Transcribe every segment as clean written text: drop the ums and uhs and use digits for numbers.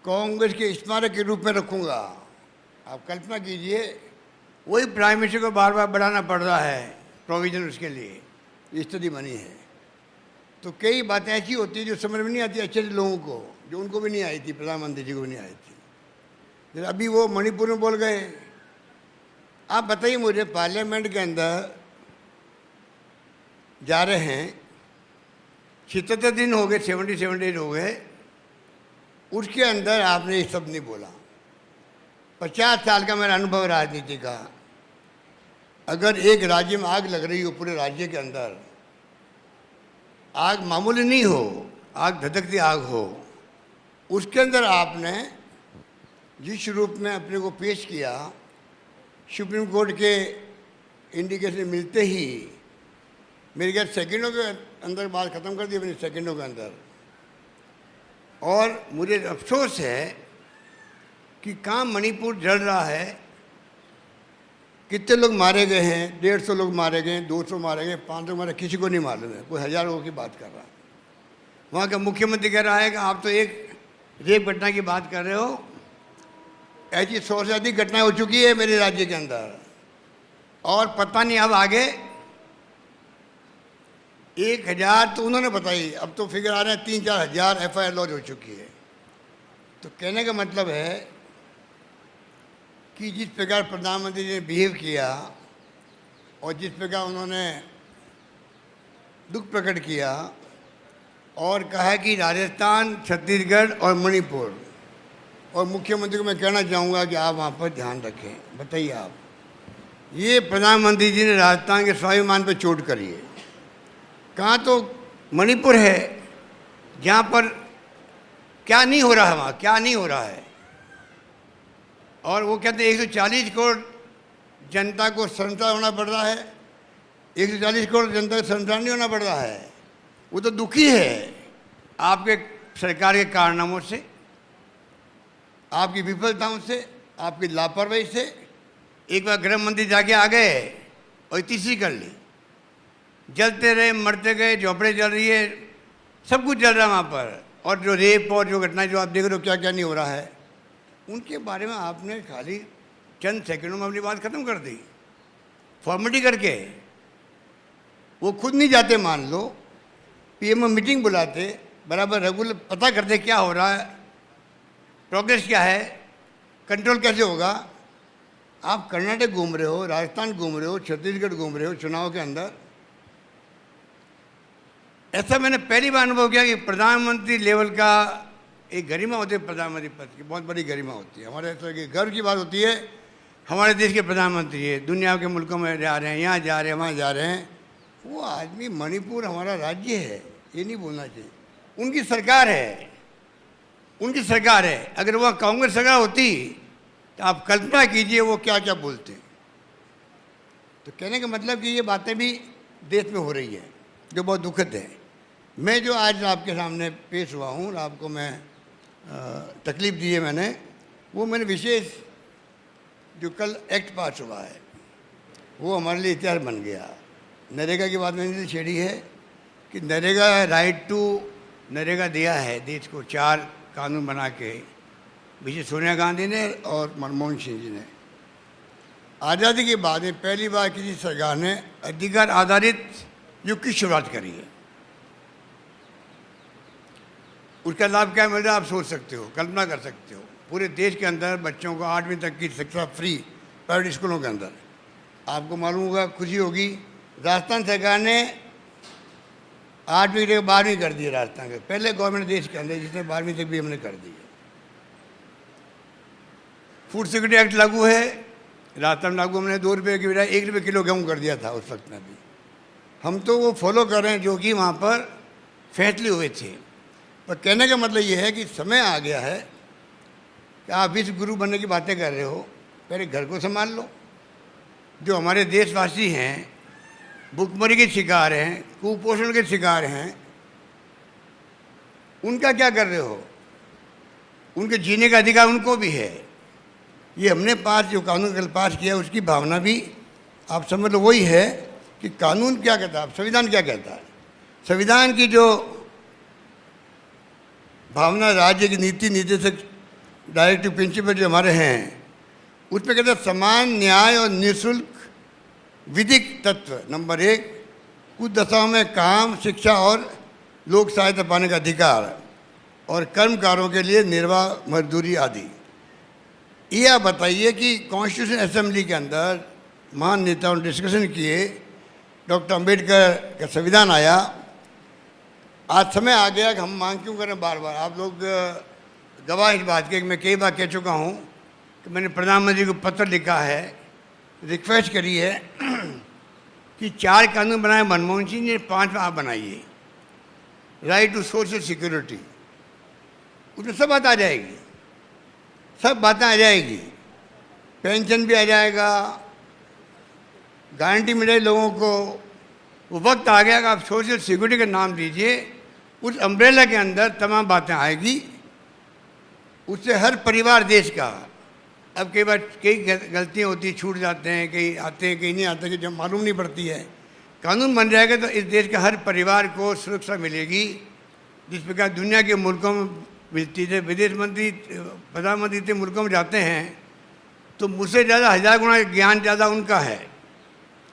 कांग्रेस के स्मारक के रूप में रखूँगा। आप कल्पना कीजिए, वही प्राइम मिनिस्टर को बार बार बढ़ाना पड़ रहा है प्रोविज़न उसके लिए, स्थिति बनी है। तो कई बातें ऐसी होती हैं जो समझ में नहीं आती अच्छे से लोगों को, जो उनको भी नहीं आई थी, प्रधानमंत्री जी को भी नहीं आई थी। जैसे अभी वो मणिपुर में बोल गए। आप बताइए मुझे, पार्लियामेंट के अंदर जा रहे हैं, 77 दिन हो गए, 77 डेज हो गए, उसके अंदर आपने ये सब नहीं बोला। 50 साल का मेरा अनुभव राजनीति का। अगर एक राज्य में आग लग रही हो, पूरे राज्य के अंदर आग मामूली नहीं हो, आग धधकती आग हो, उसके अंदर आपने जिस रूप में अपने को पेश किया, सुप्रीम कोर्ट के इंडिकेशन मिलते ही मेरे ख्याल सेकंडों के अंदर बात ख़त्म कर दी अपनी, सेकंडों के अंदर। और मुझे अफसोस है कि कहाँ मणिपुर जल रहा है, कितने लोग मारे गए हैं, 150 लोग मारे गए, 200 मारे गए, 500 मारे, किसी को नहीं मालूम है। कोई 1000 लोगों की बात कर रहा है। वहाँ का मुख्यमंत्री कह रहा है कि आप तो एक रेप घटना की बात कर रहे हो, ऐसी 100 से अधिक घटनाएं हो चुकी है मेरे राज्य के अंदर, और पता नहीं अब आगे 1000 तो उन्होंने बताई, अब तो फिगर आ रहे हैं 3-4 हज़ार FIR लॉन्च हो चुकी है। तो कहने का मतलब है कि जिस प्रकार प्रधानमंत्री जी ने बिहेव किया और जिस प्रकार उन्होंने दुख प्रकट किया और कहा कि राजस्थान, छत्तीसगढ़ और मणिपुर, और मुख्यमंत्री को मैं कहना चाहूँगा कि आप वहाँ पर ध्यान रखें। बताइए आप, ये प्रधानमंत्री जी ने राजस्थान के स्वाभिमान पर चोट करी है। कहाँ तो मणिपुर है जहाँ पर क्या नहीं हो रहा है, वहाँ क्या नहीं हो रहा है। और वो कहते हैं 140 करोड़ जनता को संसार होना पड़ रहा है। 140 करोड़ जनता को संसार नहीं होना पड़ रहा है। वो तो दुखी है आपके सरकार के कारनामों से, आपकी विफलताओं से, आपकी लापरवाही से। एक बार गृह मंत्री जाके आ गए और तीसरी कर ली, जलते रहे, मरते गए, झोपड़े जल रही है, सब कुछ जल रहा है वहाँ पर। और जो रेप और जो घटनाएं जो आप देख रहे हो, क्या क्या नहीं हो रहा है, उनके बारे में आपने खाली चंद सेकंडों में अपनी बात खत्म कर दी, फॉर्मेलिटी करके। वो खुद नहीं जाते, मान लो PM मीटिंग बुलाते, बराबर रेगुलर पता करते क्या हो रहा है, प्रोग्रेस क्या है, कंट्रोल कैसे होगा। आप कर्नाटक घूम रहे हो, राजस्थान घूम रहे हो, छत्तीसगढ़ घूम रहे हो चुनाव के अंदर। ऐसा मैंने पहली बार अनुभव किया कि प्रधानमंत्री लेवल का एक गरिमा होती है, प्रधानमंत्री पद की बहुत बड़ी गरिमा होती है। हमारे ऐसा कि गर्व की बात होती है, हमारे देश के प्रधानमंत्री है, दुनिया के मुल्कों में जा रहे हैं, यहाँ जा रहे हैं, वहाँ जा रहे हैं। वो आदमी, मणिपुर हमारा राज्य है, ये नहीं बोलना चाहिए। उनकी सरकार है, उनकी सरकार है। अगर वह कांग्रेस सरकार होती तो आप कल्पना कीजिए वो क्या क्या बोलते। तो कहने का मतलब कि ये बातें भी देश में हो रही है जो बहुत दुखद है। मैं जो आज आपके सामने पेश हुआ हूँ, आपको मैं तकलीफ़ दी है मैंने, वो मैंने विशेष जो कल एक्ट पास हुआ है वो हमारे लिए इतिहास बन गया। नरेगा की बात मैंने छेड़ी है कि नरेगा राइट टू नरेगा दिया है देश को, 4 कानून बना के, विशेष सोनिया गांधी ने और मनमोहन सिंह जी ने। आज़ादी के बाद में पहली बार किसी सरकार ने अधिकार आधारित युग की शुरुआत करी है। उसका लाभ क्या मिल रहा है आप सोच सकते हो, कल्पना कर सकते हो। पूरे देश के अंदर बच्चों को 8वीं तक की शिक्षा फ्री प्राइवेट स्कूलों के अंदर। आपको मालूम होगा, खुशी होगी, राजस्थान सरकार ने 8वीं से 12वीं कर दी है राजस्थान के, पहले गवर्नमेंट देश के अंदर जिसने 12वीं तक भी हमने कर दी है। फूड सिक्योरिटी एक्ट लागू है, राजस्थान लागू हमने 2 रुपये की बजाय 1 रुपये किलो गेहूँ कर दिया था उस वक्त में भी। हम तो वो फॉलो कर रहे हैं जो कि वहाँ पर फैसले हुए थे। पर कहने का मतलब ये है कि समय आ गया है कि आप विश्व गुरु बनने की बातें कर रहे हो, पहले घर को संभाल लो। जो हमारे देशवासी हैं, भुखमरी के शिकार हैं, कुपोषण के शिकार हैं, उनका क्या कर रहे हो? उनके जीने का अधिकार उनको भी है। ये हमने जो कानून कल पास किया उसकी भावना भी आप समझ लो वही है कि कानून क्या कहता है, संविधान क्या कहता है। संविधान की जो भावना राज्य की नीति निर्देशक डायरेक्टिव प्रिंसिपल जो हमारे हैं उसमें कहते हैं समान न्याय और निःशुल्क विधिक तत्व नंबर 1, कुछ दशाओं में काम, शिक्षा और लोक सहायता पाने का अधिकार और कर्मकारों के लिए निर्वाह मजदूरी आदि। ये आप बताइए कि कॉन्स्टिट्यूशन असेंबली के अंदर महान नेताओं ने डिस्कशन किए, डॉक्टर अंबेडकर का संविधान आया, आज समय आ गया कि हम मांग क्यों करें बार बार। आप लोग गवाह इस बात के, मैं कई बार कह चुका हूँ कि मैंने प्रधानमंत्री को पत्र लिखा है, रिक्वेस्ट करी है कि 4 कानून बनाए मनमोहन सिंह ने, 5 आप बनाइए। राइट टू सोशल सिक्योरिटी, उसमें सब बात आ जाएगी, सब बातें आ जाएगी, पेंशन भी आ जाएगा, गारंटी मिल जाए लोगों को। वो वक्त आ गया कि आप सोशल सिक्योरिटी का नाम दीजिए, उस अम्ब्रेला के अंदर तमाम बातें आएगी, उससे हर परिवार देश का। अब कई बार कई गलतियाँ होती, छूट जाते हैं, कहीं आते हैं, कहीं नहीं आते, कि जब मालूम नहीं पड़ती है। कानून बन जाएगा तो इस देश के हर परिवार को सुरक्षा मिलेगी, जिस प्रकार दुनिया के मुल्कों में मिलती है। विदेश मंत्री, प्रधानमंत्री इतने मुल्कों में जाते हैं तो मुझसे ज़्यादा 1000 गुना ज्ञान ज़्यादा उनका है,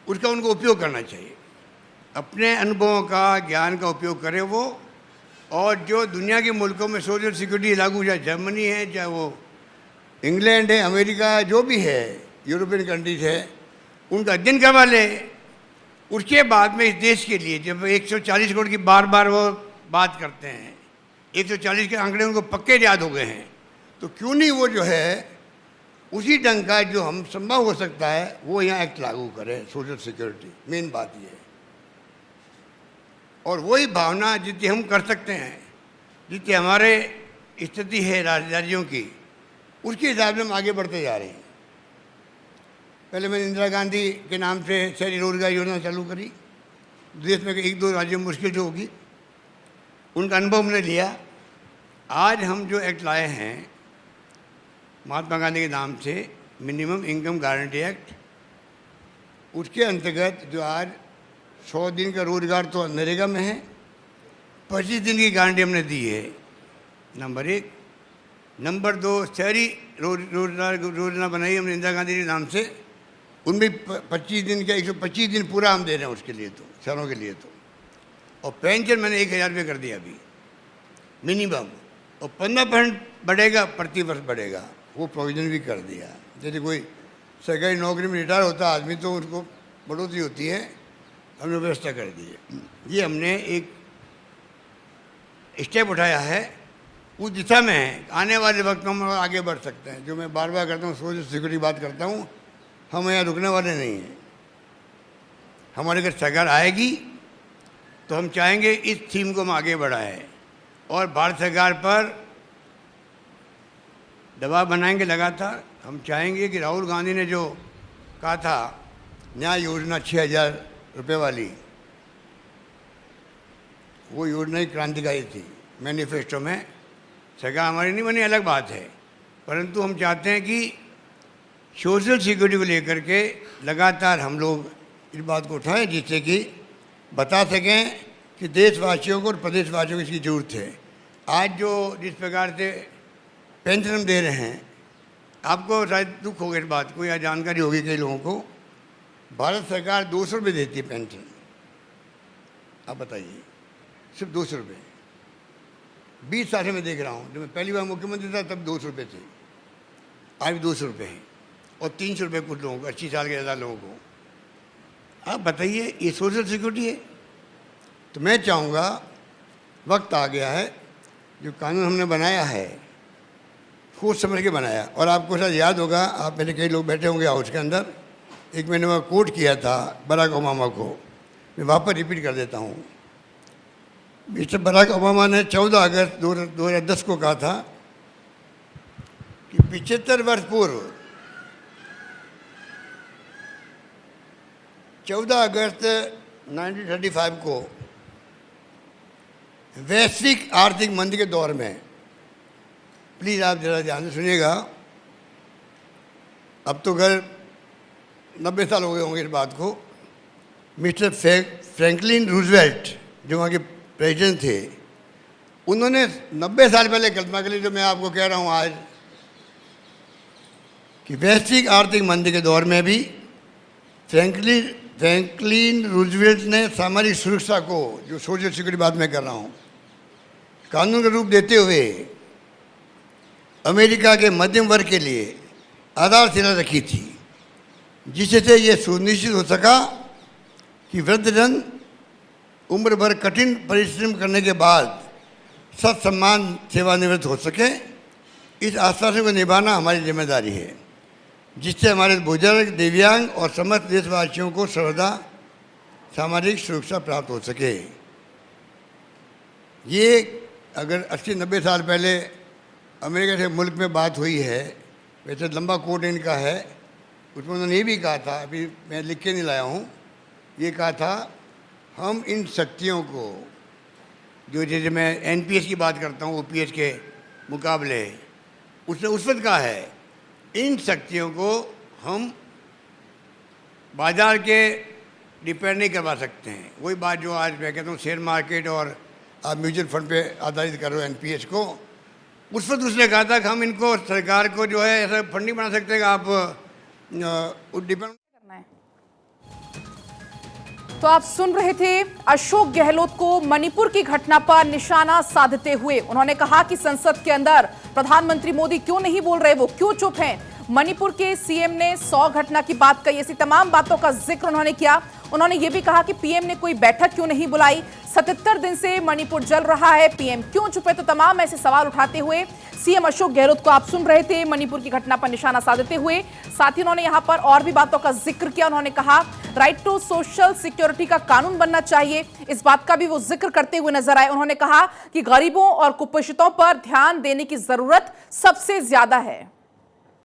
उसका उनको उपयोग करना चाहिए। अपने अनुभवों का, ज्ञान का उपयोग करें वो। और जो दुनिया के मुल्कों में सोशल सिक्योरिटी लागू, चाहे जर्मनी है, चाहे वो इंग्लैंड है, अमेरिका, जो भी है, यूरोपियन कंट्रीज है, उनका अध्ययन करवा ले। उसके बाद में इस देश के लिए जब 140 करोड़ की बार बार वो बात करते हैं, 140 के आंकड़े उनको पक्के याद हो गए हैं, तो क्यों नहीं वो जो है उसी ढंग का जो हम संभव हो सकता है वो यहाँ एक्ट लागू करें, सोशल सिक्योरिटी। मेन बात ये है। और वही भावना जितनी हम कर सकते हैं, जितनी हमारे स्थिति है राज्यों की, उसके हिसाब से हम आगे बढ़ते जा रहे हैं। पहले मैंने इंदिरा गांधी के नाम से शहरी रोजगार योजना चालू करी, देश में 1-2 राज्यों में मुश्किल जो होगी, उनका अनुभव हमने लिया। आज हम जो एक्ट लाए हैं महात्मा गांधी के नाम से, मिनिमम इनकम गारंटी एक्ट, उसके अंतर्गत जो आज 100 दिन का रोजगार तो नरेगा में है, 25 दिन की गारंटी हमने दी है, नंबर 1। नंबर 2, शहरी रोजगार योजना बनाई हमने इंदिरा गांधी के नाम से, उनमें 25 दिन का 125 दिन पूरा हम दे रहे हैं उसके लिए, तो शहरों के लिए तो। और पेंशन मैंने 1000 रुपये कर दिया अभी मिनिमम, और 15% बढ़ेगा, प्रति वर्ष बढ़ेगा, वो प्रोविजन भी कर दिया। जैसे कोई सरकारी नौकरी में रिटायर होता आदमी तो उसको बढ़ोतरी होती है, हमने व्यवस्था कर दी है। ये हमने एक स्टेप उठाया है, उस दिशा में है। आने वाले वक्त में हम आगे बढ़ सकते हैं। जो मैं बार बार करता हूँ, सोशल सिक्योरिटी बात करता हूँ, हम यहाँ रुकने वाले नहीं हैं। हमारे अगर सरकार आएगी तो हम चाहेंगे इस थीम को हम आगे बढ़ाएं और भारत सरकार पर दबाव बनाएंगे लगातार। हम चाहेंगे कि राहुल गांधी ने जो कहा था न्याय योजना 6000 रुपये वाली, वो योजना ही क्रांतिकारी थी मैनिफेस्टो में। सरकार हमारी नहीं बनी, अलग बात है, परंतु हम चाहते हैं कि सोशल सिक्योरिटी को लेकर के लगातार हम लोग इस बात को उठाएं, जिससे कि बता सकें कि देशवासियों को और प्रदेशवासियों को इसकी ज़रूरत है। आज जो जिस प्रकार से पेंशन हम दे रहे हैं, आपको शायद दुख होगा इस बात को या जानकारी होगी कई लोगों को, भारत सरकार 200 रुपये देती है पेंशन। आप बताइए, सिर्फ 200 रुपये। 20 साल से मैं देख रहा हूँ, जब मैं पहली बार मुख्यमंत्री था तब 200 रुपये थे, आज भी 200 रुपये हैं। और 300 रुपये कुछ लोगों को, 80 साल के ज़्यादा लोगों को। आप बताइए, ये सोशल सिक्योरिटी है? तो मैं चाहूँगा, वक्त आ गया है, जो कानून हमने बनाया है सोच समझ के बनाया। और आपको शायद याद होगा, आप पहले कई लोग बैठे होंगे हाउस के अंदर, एक मैंने वहाँ कोट किया था बराक ओबामा को, मैं वापस रिपीट कर देता हूँ। मिस्टर बराक ओबामा ने 14 अगस्त 2010 को कहा था कि 75 वर्ष पूर्व 14 अगस्त 1935 को वैश्विक आर्थिक मंदी के दौर में, प्लीज़ आप ज़रा ध्यान से सुनिएगा, अब तो खैर 90 साल हो गए होंगे इस बात को, मिस्टर फ्रैंकलिन रूजवेल्ट जो वहाँ के प्रेसिडेंट थे, उन्होंने 90 साल पहले कल्पना करी, जो मैं आपको कह रहा हूँ आज कि वैश्विक आर्थिक मंदी के दौर में भी फ्रैंकलिन रूजवेल्ट ने सामाजिक सुरक्षा को, जो सोशल सिक्योरिटी बात मैं कर रहा हूँ, कानून का रूप देते हुए अमेरिका के मध्यम वर्ग के लिए आधारशिला रखी थी, जिससे ये सुनिश्चित हो सका कि वृद्धजन उम्र भर कठिन परिश्रम करने के बाद सत्सम्मान सेवानिवृत्त हो सके। इस आश्वासन को निभाना हमारी जिम्मेदारी है, जिससे हमारे बुजुर्ग, दिव्यांग और समस्त देशवासियों को सर्वदा सामाजिक सुरक्षा प्राप्त हो सके। ये अगर 80-90 साल पहले अमेरिका से मुल्क में बात हुई है, वैसे लंबा कोट इनका है, उसमें उन्होंने ये भी कहा था, अभी मैं लिख के नहीं लाया हूँ, ये कहा था हम इन शक्तियों को, जो जैसे मैं एनपीएस की बात करता हूँ ओपीएस के मुकाबले, उसने उस वक्त कहा है इन शक्तियों को हम बाजार के डिपेंड नहीं करवा सकते हैं। वही बात जो आज मैं कहता हूँ शेयर मार्केट और आप म्यूचुअल फंड पे आधारित करो एनपीएस को, उस वक्त उसने कहा था कि हम इनको, सरकार को जो है ऐसा फंड नहीं बना सकते कि आप डिपेंड करना है। तो आप सुन रहे थे अशोक गहलोत को मणिपुर की घटना पर निशाना साधते हुए। उन्होंने कहा कि संसद के अंदर प्रधानमंत्री मोदी क्यों नहीं बोल रहे, वो क्यों चुप हैं। मणिपुर के सीएम ने 100 घटना की बात कही, ऐसी तमाम बातों का जिक्र उन्होंने किया। उन्होंने ये भी कहा कि पीएम ने कोई बैठक क्यों नहीं बुलाई, 77 दिन से मणिपुर जल रहा है, पीएम क्यों चुप है। तो तमाम ऐसे सवाल उठाते हुए सीएम अशोक गहलोत को आप सुन रहे थे मणिपुर की घटना पर निशाना साधते हुए। साथ ही उन्होंने यहां पर और भी बातों का जिक्र किया। उन्होंने कहा राइट टू सोशल सिक्योरिटी का कानून बनना चाहिए, इस बात का भी वो जिक्र करते हुए नजर आए। उन्होंने कहा कि गरीबों और कुपोषितों पर ध्यान देने की जरूरत सबसे ज्यादा है।